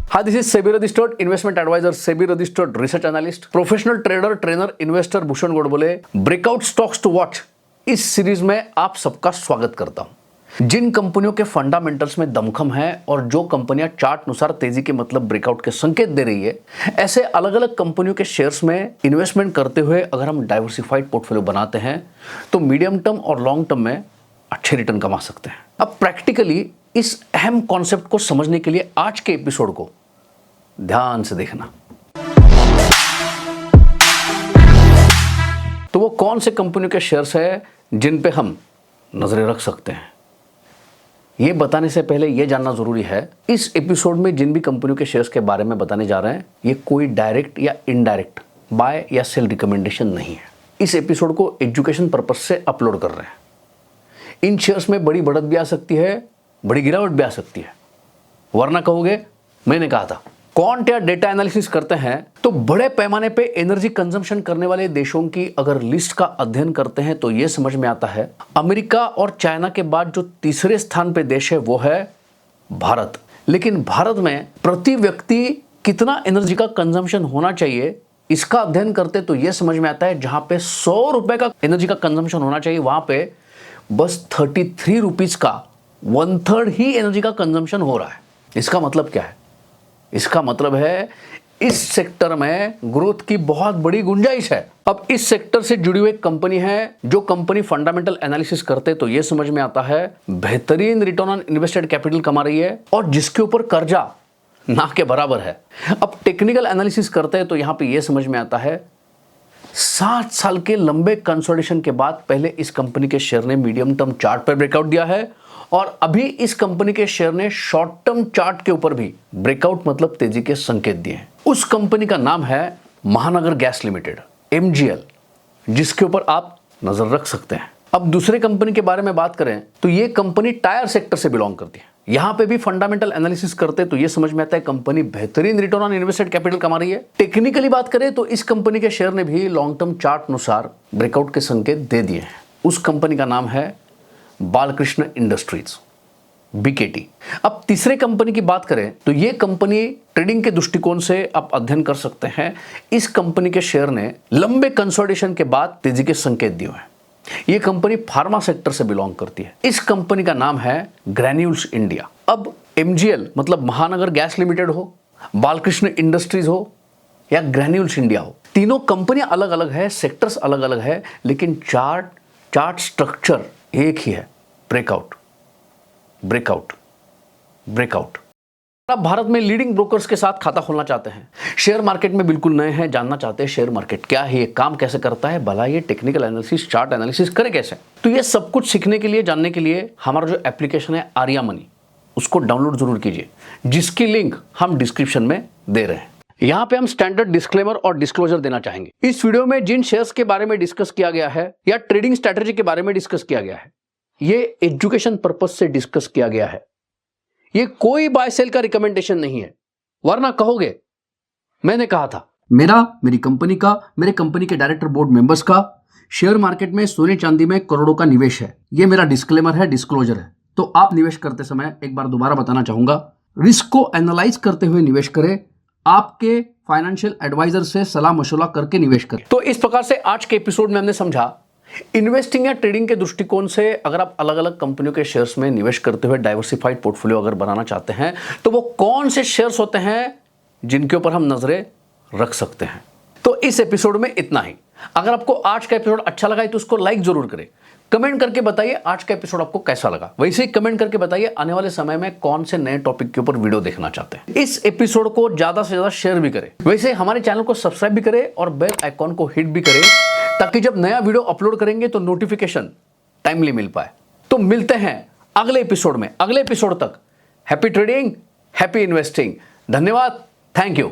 Hi, this is SEBI registered investment advisor, SEBI registered research analyst, professional trader, trainer, investor Bhushan Godbole. Breakout stocks to watch इस series में आप सबका स्वागत करता हूं। जिन कंपनियों के फंडामेंटल्स में दमखम है और जो कंपनियां चार्ट अनुसार तेजी के मतलब ब्रेकआउट के संकेत दे रही है, ऐसे अलग अलग कंपनियों के शेयर्स में इन्वेस्टमेंट करते हुए अगर हम डाइवर्सिफाइड पोर्टफोलियो बनाते हैं तो मीडियम टर्म और लॉन्ग टर्म में अच्छे रिटर्न कमा सकते हैं। अब प्रैक्टिकली इस अहम कॉन्सेप्ट को समझने के लिए आज के एपिसोड को ध्यान से देखना। तो वो कौन से कंपनियों के शेयर्स है जिन पे हम नजरें रख सकते हैं, ये बताने से पहले ये जानना जरूरी है, इस एपिसोड में जिन भी कंपनियों के शेयर्स के बारे में बताने जा रहे हैं, ये कोई डायरेक्ट या इनडायरेक्ट बाय या सेल रिकमेंडेशन नहीं है। इस एपिसोड को एजुकेशन पर्पस से अपलोड कर रहे हैं। इन शेयर्स में बड़ी बढ़त भी आ सकती है, बड़ी गिरावट भी आ सकती है, वरना कहोगे मैंने कहा था। क्वांट या डेटा एनालिसिस करते हैं तो बड़े पैमाने पे एनर्जी कंजम्पशन करने वाले देशों की अगर लिस्ट का अध्ययन करते हैं तो यह समझ में आता है अमेरिका और चाइना के बाद जो तीसरे स्थान पे देश है वो है भारत। लेकिन भारत में प्रति व्यक्ति कितना एनर्जी का कंजम्पशन होना चाहिए, इसका अध्ययन करते तो यह समझ में आता है जहां पे 100 रुपए का एनर्जी का कंजम्पशन होना चाहिए, वहां पे बस 33 रुपीज का 1/3 ही एनर्जी का कंजम्पशन हो रहा है। इसका मतलब क्या है? इसका मतलब है इस सेक्टर में ग्रोथ की बहुत बड़ी गुंजाइश है। अब इस सेक्टर से जुड़ी हुई कंपनी है, जो कंपनी फंडामेंटल एनालिसिस करते तो यह समझ में आता है बेहतरीन रिटर्न ऑन इन्वेस्टेड कैपिटल कमा रही है और जिसके ऊपर कर्जा ना के बराबर है। अब टेक्निकल एनालिसिस करते हैं तो यहां पे यह समझ में आता है 7 साल के लंबे कंसोलिडेशन के बाद पहले इस कंपनी के शेयर ने मीडियम टर्म चार्ट पर ब्रेकआउट दिया है और अभी इस कंपनी के शेयर ने शॉर्ट टर्म चार्ट के ऊपर भी ब्रेकआउट मतलब तेजी के संकेत दिए हैं। उस कंपनी का नाम है महानगर गैस लिमिटेड, MGL, जिसके ऊपर आप नजर रख सकते हैं। अब दूसरे कंपनी के बारे में बात करें तो ये कंपनी टायर सेक्टर से बिलोंग करती है। यहां पे भी फंडामेंटल एनालिसिस करते तो ये समझ में आता है कंपनी बेहतरीन रिटर्न ऑन इन्वेस्टेड कैपिटल कमा रही है। टेक्निकली बात करें तो इस कंपनी के शेयर ने भी लॉन्ग टर्म चार्ट अनुसार ब्रेकआउट के संकेत दे दिए हैं। उस कंपनी का नाम है बालकृष्ण इंडस्ट्रीज, BKT। अब तीसरे कंपनी की बात करें तो यह कंपनी ट्रेडिंग के दृष्टिकोण से आप अध्ययन कर सकते हैं। इस कंपनी के शेयर ने लंबे कंसोलिडेशन के बाद तेजी के संकेत दिए हैं। यह कंपनी फार्मा सेक्टर से बिलोंग करती है। इस कंपनी का नाम है ग्रैन्यूल्स इंडिया। अब MGL मतलब महानगर गैस लिमिटेड हो, बालकृष्ण इंडस्ट्रीज हो या ग्रैन्यूल्स इंडिया हो, तीनों कंपनियां अलग अलग है, सेक्टर्स अलग अलग है, लेकिन चार्ट स्ट्रक्चर एक ही है, ब्रेकआउट ब्रेकआउट ब्रेकआउट। आप भारत में लीडिंग ब्रोकर्स के साथ खाता खोलना चाहते हैं, शेयर मार्केट में बिल्कुल नए हैं, जानना चाहते हैं शेयर मार्केट क्या है, ये काम कैसे करता है, भला ये टेक्निकल एनालिसिस, चार्ट एनालिसिस करे कैसे, तो ये सब कुछ सीखने के लिए, जानने के लिए हमारा जो एप्लीकेशन है आर्या मनी, उसको डाउनलोड जरूर कीजिए, जिसकी लिंक हम डिस्क्रिप्शन में दे रहे हैं। यहां पे हम स्टैंडर्ड डिस्क्लेमर और डिस्क्लोजर देना चाहेंगे। इस वीडियो में जिन शेयर्स के बारे में डिस्कस किया गया है या ट्रेडिंग स्ट्रैटेजी के बारे में डिस्कस किया गया है, ये एजुकेशन पर्पस से डिस्कस किया गया है। ये कोई बाय सेल का रिकमेंडेशन नहीं है, वरना कहोगे मैंने कहा था। मेरी कंपनी का, मेरे कंपनी के डायरेक्टर बोर्ड मेंबर्स का शेयर मार्केट में सोने चांदी में करोड़ों का निवेश है। ये मेरा डिस्क्लेमर है, डिस्क्लोजर है। तो आप निवेश करते समय एक बार दोबारा बताना चाहूंगा, रिस्क को एनालाइज करते हुए निवेश करें, आपके फाइनेंशियल एडवाइजर से सलाह मशवरा करके निवेश करें। तो इस प्रकार से आज के एपिसोड में हमने समझा इन्वेस्टिंग या ट्रेडिंग के दृष्टिकोण से अगर आप अलग अलग कंपनियों के शेयर्स में निवेश करते हुए डाइवर्सिफाइड पोर्टफोलियो अगर बनाना चाहते हैं तो वो कौन से शेयर्स होते हैं जिनके ऊपर हम नजरें रख सकते हैं। तो इस एपिसोड में इतना ही। अगर आपको आज का एपिसोड अच्छा लगा है तो उसको लाइक जरूर करें, कमेंट करके बताइए आज का एपिसोड आपको कैसा लगा। वैसे ही कमेंट करके बताइए आने वाले समय में कौन से नए टॉपिक के ऊपर वीडियो देखना चाहते हैं। इस एपिसोड को ज्यादा से ज्यादा शेयर भी करें। वैसे हमारे चैनल को सब्सक्राइब भी करें और बेल आइकॉन को हिट भी करें, ताकि जब नया वीडियो अपलोड करेंगे तो नोटिफिकेशन टाइमली मिल पाए। तो मिलते हैं अगले एपिसोड में। अगले एपिसोड तक हैप्पी ट्रेडिंग, हैप्पी इन्वेस्टिंग। धन्यवाद, थैंक यू।